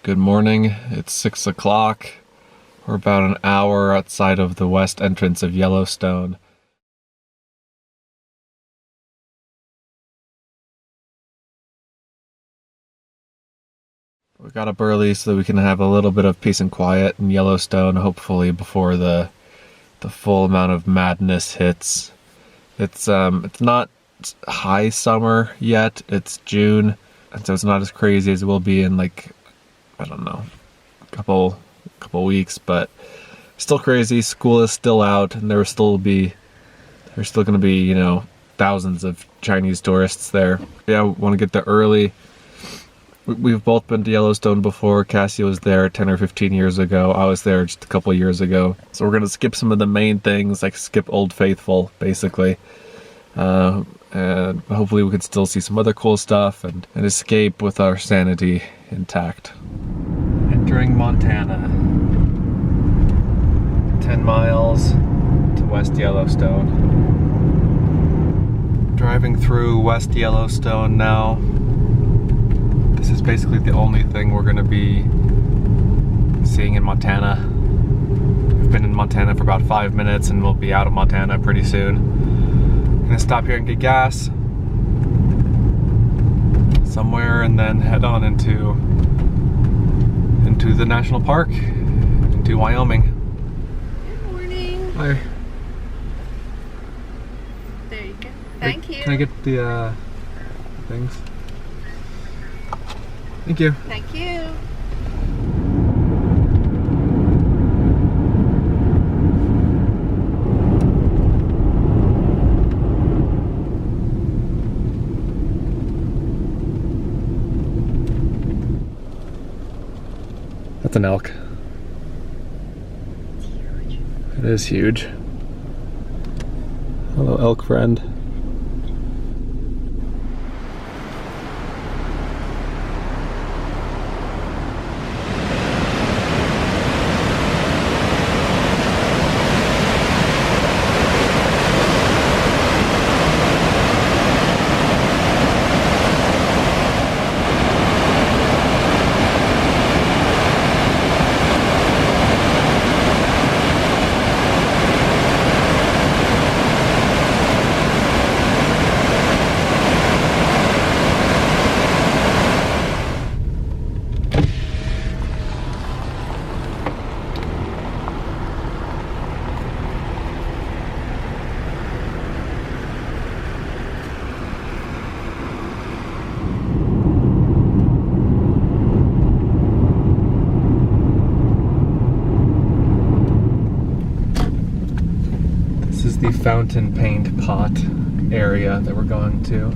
Good morning. It's 6 o'clock. We're about an hour outside of the west entrance of Yellowstone. We got up early so that we can have a little bit of peace and quiet in Yellowstone, hopefully before the full amount of madness hits. It's not high summer yet. It's June, and so it's not as crazy as it will be in, like, I don't know, a couple weeks, but still crazy. School is still out, and there's still going to be, you know, thousands of Chinese tourists there. Yeah, we want to get there early. We've both been to Yellowstone before. Cassie was there 10 or 15 years ago. I was there just a couple years ago. So we're going to skip some of the main things, like skip Old Faithful, basically. And hopefully we can still see some other cool stuff and escape with our sanity intact. Entering Montana. 10 miles to West Yellowstone. Driving through West Yellowstone now. This is basically the only thing we're going to be seeing in Montana. We've been in Montana for about 5 minutes and we'll be out of Montana pretty soon. I'm going to stop here and get gas somewhere and then head on into the national park, into Wyoming. Good morning. Hi. There you go. Thank you. Can I get the things? Thank you. Thank you. That's an elk. It is huge. Hello, elk friend. This is the fountain paint pot area that we're going to.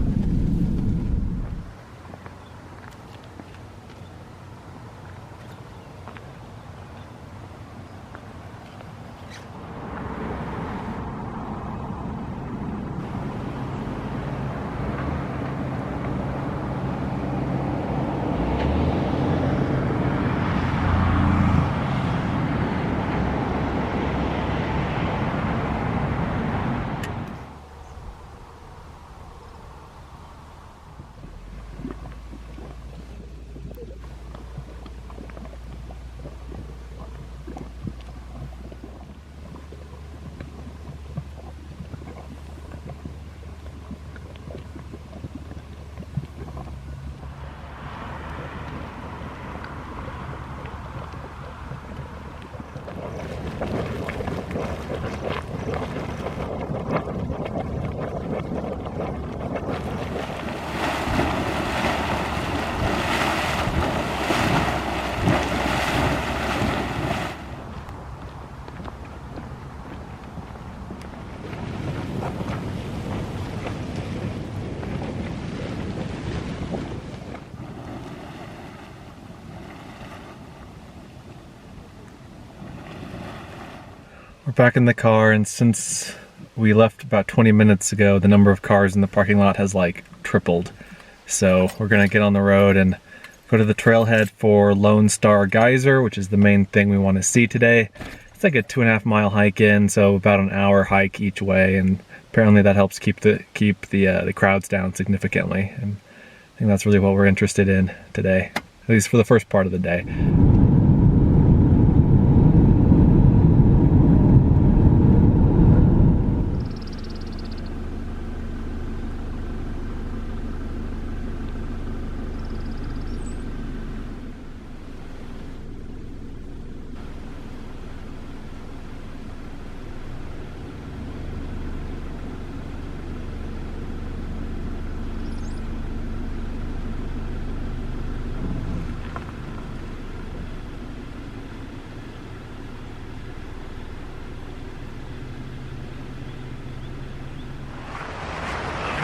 We're back in the car, and since we left about 20 minutes ago, the number of cars in the parking lot has like tripled. So we're gonna get on the road and go to the trailhead for Lone Star Geyser, which is the main thing we want to see today. It's like a 2.5 mile hike in, so about an hour hike each way, and apparently that helps keep the crowds down significantly. And I think that's really what we're interested in today. at least for the first part of the day.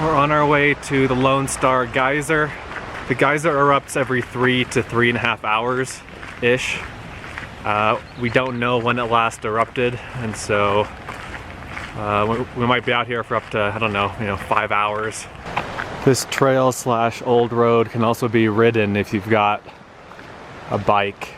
We're on our way to the Lone Star Geyser. The geyser erupts every 3 to 3.5 hours-ish. We don't know when it last erupted, and so we might be out here for up to, I don't know, 5 hours. This trail / old road can also be ridden if you've got a bike.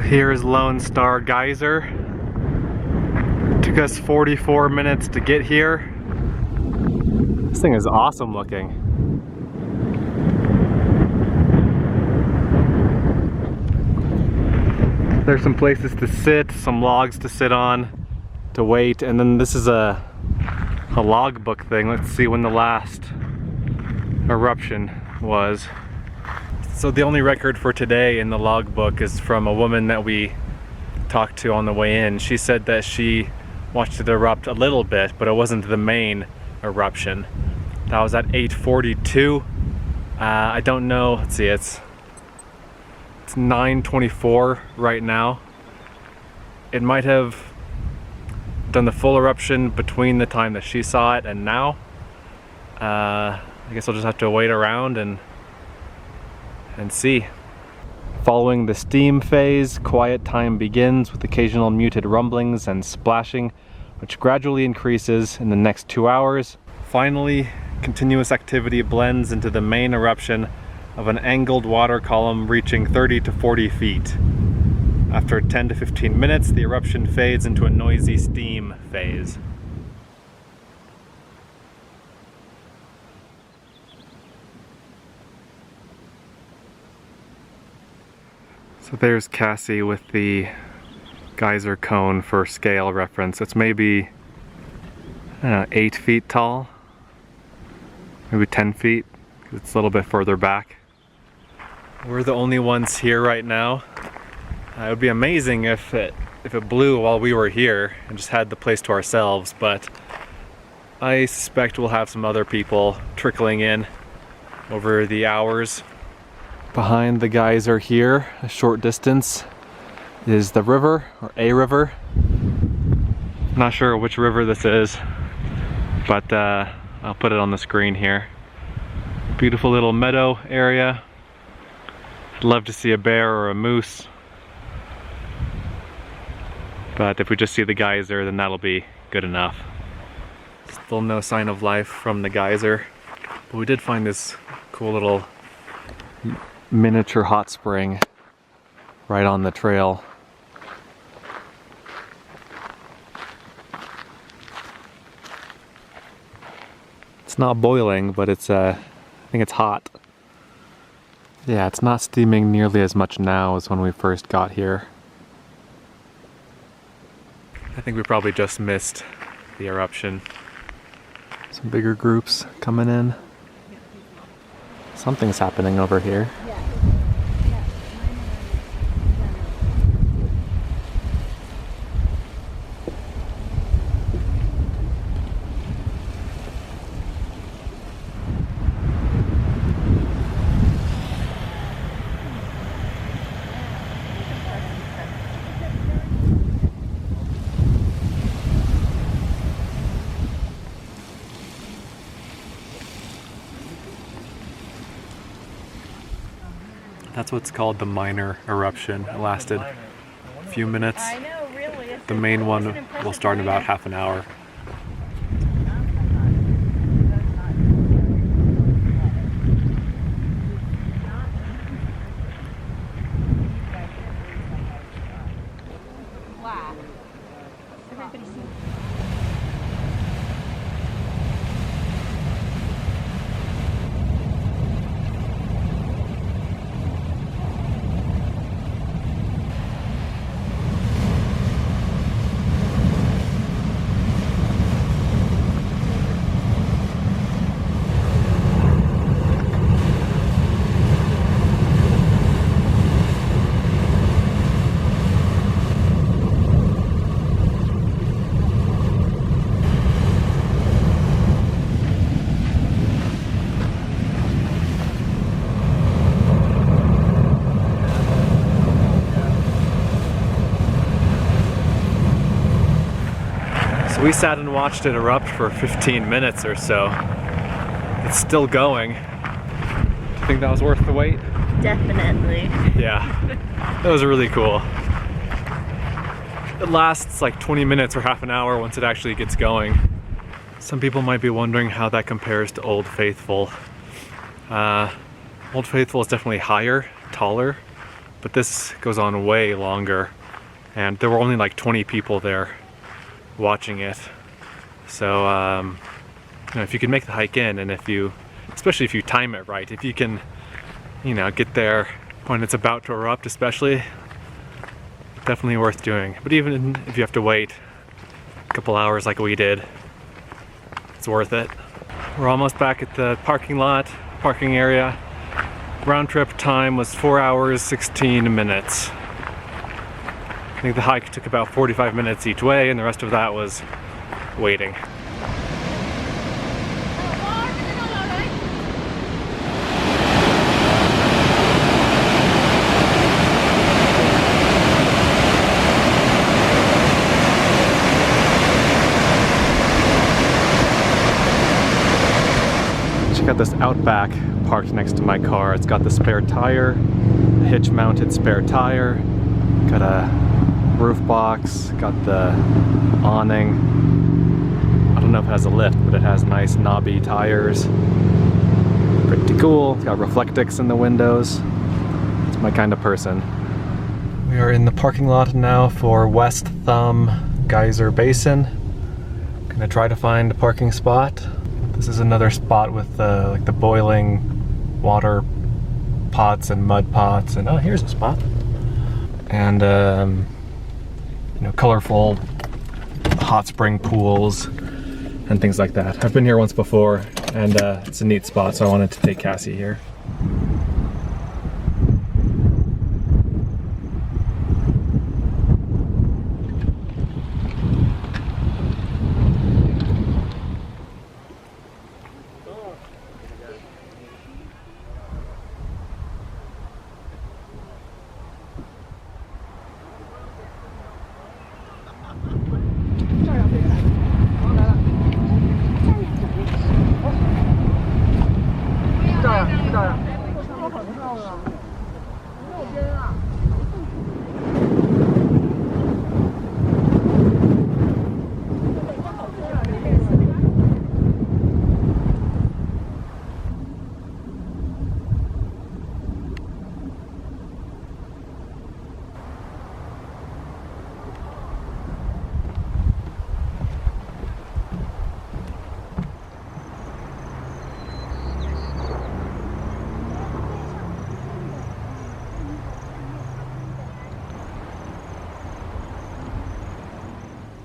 Here is Lone Star Geyser. Took us 44 minutes to get here. This thing is awesome looking. There's some places to sit, some logs to sit on, to wait, and then this is a logbook thing. Let's see when the last eruption was. So the only record for today in the logbook is from a woman that we talked to on the way in. She said that she watched it erupt a little bit, but it wasn't the main eruption. That was at 8:42. I don't know, let's see, it's 9:24 right now. It might have done the full eruption between the time that she saw it and now. I guess I'll just have to wait around and see. Following the steam phase, quiet time begins with occasional muted rumblings and splashing, which gradually increases in the next 2 hours. Finally, continuous activity blends into the main eruption of an angled water column reaching 30 to 40 feet. After 10 to 15 minutes, the eruption fades into a noisy steam phase. So there's Cassie with the geyser cone for scale reference. It's maybe, I don't know, 8 feet tall, maybe 10 feet. It's a little bit further back. We're the only ones here right now. It would be amazing if it blew while we were here and just had the place to ourselves, but I suspect we'll have some other people trickling in over the hours. Behind the geyser here, a short distance, is the river, or a river. I'm not sure which river this is, but I'll put it on the screen here. Beautiful little meadow area. I'd love to see a bear or a moose, but if we just see the geyser, then that'll be good enough. Still no sign of life from the geyser, but we did find this cool little miniature hot spring right on the trail. It's not boiling, but it's I think it's hot. Yeah, it's not steaming nearly as much now as when we first got here. I think we probably just missed the eruption. Some bigger groups coming in. Something's happening over here. That's what's called the minor eruption. It lasted few minutes. I know, really. The main one will start in about half an hour. Wow. Everybody's so We sat and watched it erupt for 15 minutes or so. It's still going. Do you think that was worth the wait? definitely. Yeah, that was really cool. It lasts like 20 minutes or half an hour once it actually gets going. Some people might be wondering how that compares to Old Faithful. Old Faithful is definitely higher, taller, but this goes on way longer. And there were only like 20 people there watching it. So, you know, if you can make the hike in, and especially if you time it right, if you can, you know, get there when it's about to erupt especially, definitely worth doing. But even if you have to wait a couple hours like we did, it's worth it. We're almost back at the parking area. Round trip time was 4 hours, 16 minutes. I think the hike took about 45 minutes each way, and the rest of that was waiting. Check out this Outback parked next to my car. It's got the spare tire, a hitch-mounted spare tire, got a roof box, got the awning. I don't know if it has a lift, but it has nice knobby tires. Pretty cool. It's got Reflectix in the windows. It's my kind of person. We are in the parking lot now for West Thumb Geyser Basin. Gonna try to find a parking spot. This is another spot with like the boiling water pots and mud pots, and oh, here's a spot. And you know, colorful hot spring pools and things like that. I've been here once before, and it's a neat spot, so I wanted to take Cassie here.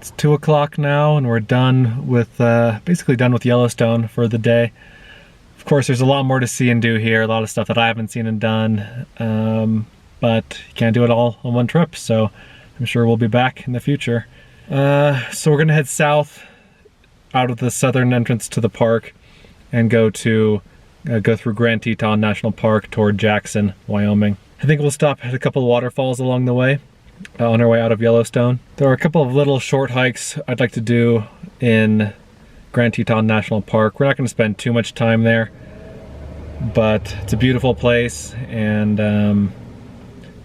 It's 2 o'clock now, and we're done with, basically done with Yellowstone for the day. Of course, there's a lot more to see and do here, a lot of stuff that I haven't seen and done, but you can't do it all on one trip, so I'm sure we'll be back in the future. So we're gonna head south out of the southern entrance to the park and go through Grand Teton National Park toward Jackson, Wyoming. I think we'll stop at a couple of waterfalls along the way. On our way out of Yellowstone. There are a couple of little short hikes I'd like to do in Grand Teton National Park. We're not going to spend too much time there, but it's a beautiful place, and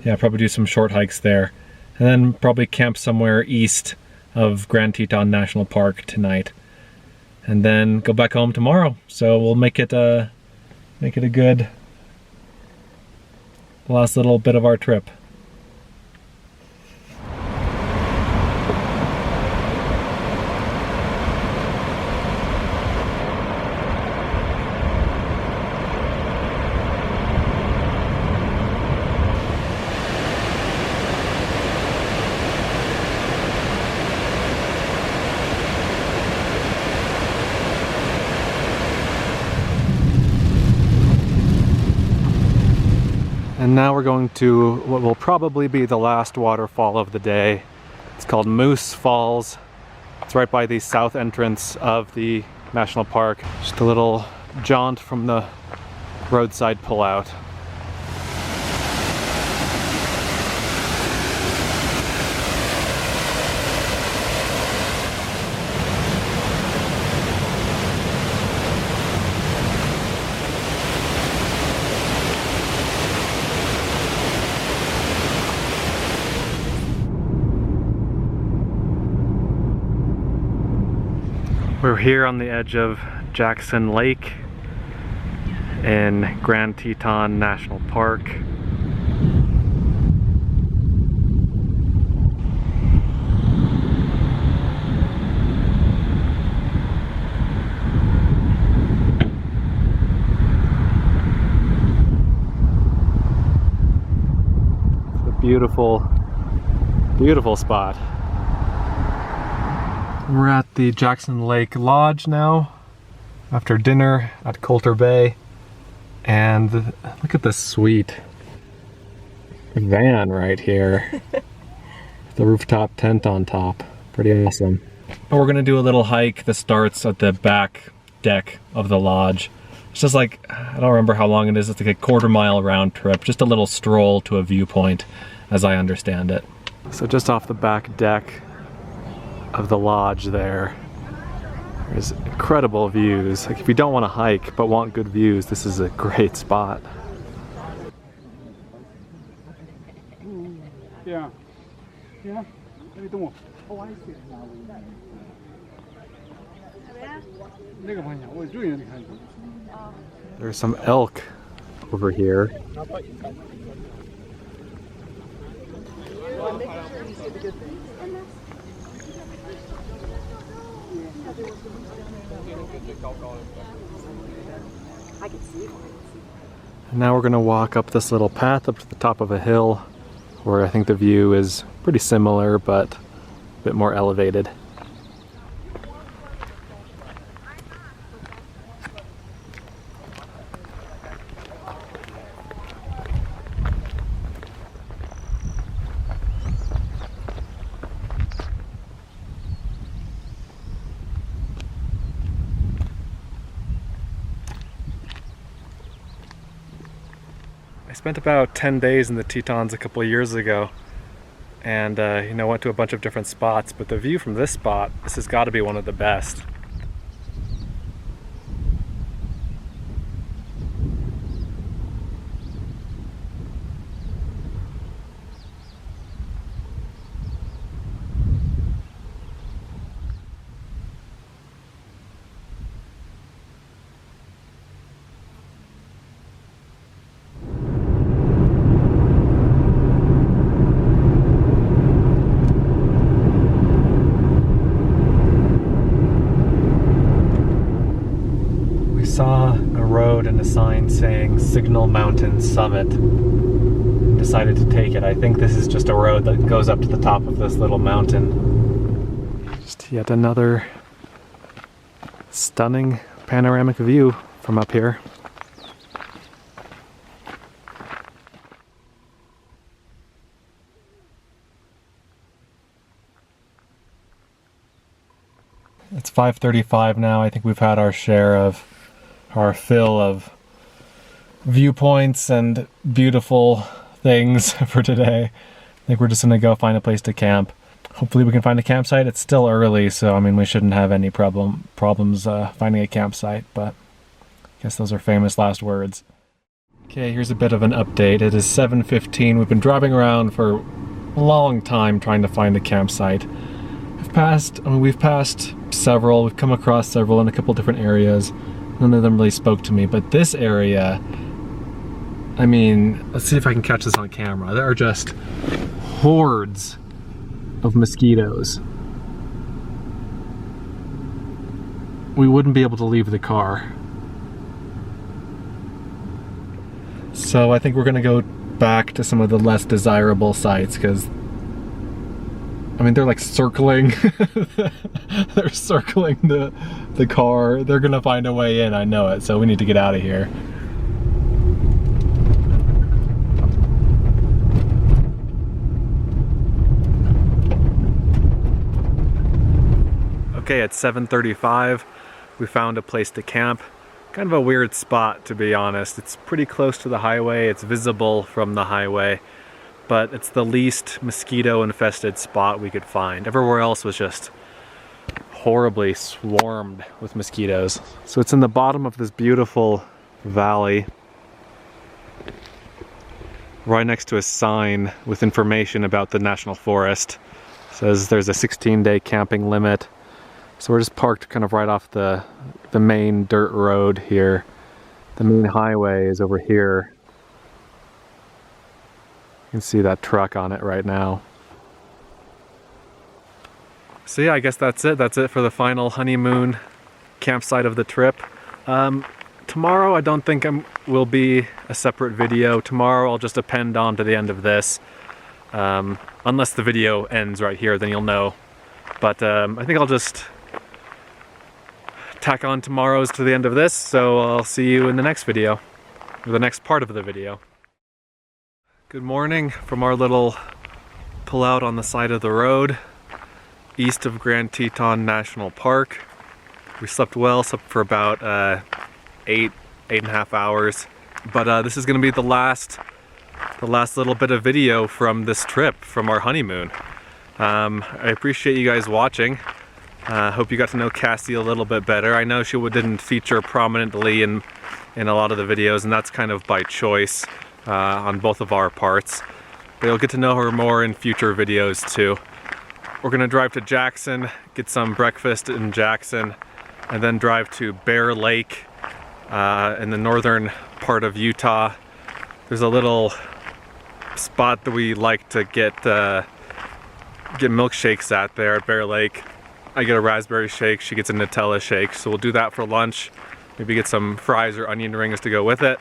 yeah, probably do some short hikes there and then probably camp somewhere east of Grand Teton National Park tonight, and then go back home tomorrow. So we'll make it a good last little bit of our trip. And now we're going to what will probably be the last waterfall of the day. It's called Moose Falls. It's right by the south entrance of the national park. Just a little jaunt from the roadside pullout. We're here on the edge of Jackson Lake in Grand Teton National Park. It's a beautiful, beautiful spot. We're at the Jackson Lake Lodge now, after dinner at Coulter Bay, and look at this sweet van right here. The rooftop tent on top, pretty awesome. But we're gonna do a little hike that starts at the back deck of the lodge. It's just like, I don't remember how long it is, it's like a quarter-mile round trip, just a little stroll to a viewpoint, as I understand it. So just off the back deck of the lodge there's incredible views. Like if you don't want to hike but want good views, this is a great spot. Yeah. Yeah. There's some elk over here. And now we're going to walk up this little path up to the top of a hill where I think the view is pretty similar but a bit more elevated. I spent about 10 days in the Tetons a couple of years ago, and went to a bunch of different spots, but the view from this spot, this has got to be one of the best. Saw a road and a sign saying Signal Mountain Summit. Decided to take it. I think this is just a road that goes up to the top of this little mountain. Just yet another stunning panoramic view from up here. It's 5:35 now. I think we've had our share of our fill of viewpoints and beautiful things for today. I think we're just gonna go find a place to camp. Hopefully we can find a campsite. It's still early, so I mean we shouldn't have any problems finding a campsite, but I guess those are famous last words. Okay, here's a bit of an update. It is 7:15. We've been driving around for long time trying to find a campsite. We've passed several, we've come across several in a couple different areas. None of them really spoke to me, but this area, I mean, let's see if I can catch this on camera. There are just hordes of mosquitoes. We wouldn't be able to leave the car. So I think we're gonna go back to some of the less desirable sites, because I mean, they're like circling, they're circling the car. They're gonna find a way in, I know it, so we need to get out of here. Okay, at 7:35, we found a place to camp. Kind of a weird spot, to be honest. It's pretty close to the highway, it's visible from the highway, but it's the least mosquito-infested spot we could find. Everywhere else was just horribly swarmed with mosquitoes. So it's in the bottom of this beautiful valley, right next to a sign with information about the national forest. It says there's a 16-day camping limit. So we're just parked kind of right off the main dirt road here. The main highway is over here. You can see that truck on it right now. So yeah, I guess that's it. That's it for the final honeymoon campsite of the trip. Tomorrow I don't think will be a separate video. Tomorrow I'll just append on to the end of this. Unless the video ends right here, then you'll know. But I think I'll just tack on tomorrow's to the end of this, so I'll see you in the next video, or the next part of the video. Good morning from our little pullout on the side of the road, east of Grand Teton National Park. We slept well, slept for about 8.5 hours, but this is going to be the last little bit of video from this trip, from our honeymoon. I appreciate you guys watching. Hope you got to know Cassie a little bit better. I know she didn't feature prominently in a lot of the videos, and that's kind of by choice on both of our parts. But you'll get to know her more in future videos too. We're gonna drive to Jackson, get some breakfast in Jackson, and then drive to Bear Lake in the northern part of Utah. There's a little spot that we like to get milkshakes at there at Bear Lake. I get a raspberry shake, she gets a Nutella shake, so we'll do that for lunch. Maybe get some fries or onion rings to go with it.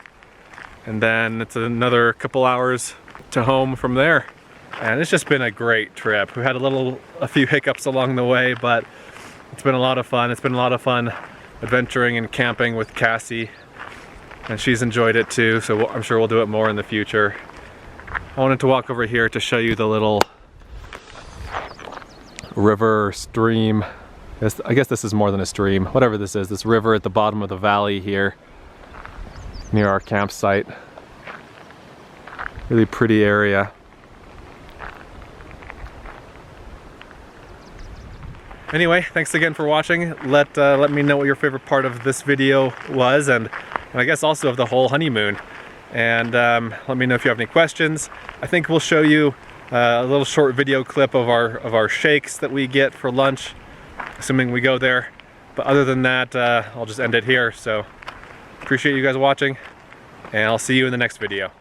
And then it's another couple hours to home from there. And it's just been a great trip. We had a few hiccups along the way, but it's been a lot of fun. It's been a lot of fun adventuring and camping with Cassie. And she's enjoyed it too, so I'm sure we'll do it more in the future. I wanted to walk over here to show you the little river, stream. I guess this is more than a stream. Whatever this is, this river at the bottom of the valley here near our campsite. Really pretty area. Anyway, thanks again for watching. Let me know what your favorite part of this video was, and I guess also of the whole honeymoon. And let me know if you have any questions. I think we'll show you a little short video clip of our shakes that we get for lunch, assuming we go there. But other than that, I'll just end it here. So appreciate you guys watching, and I'll see you in the next video.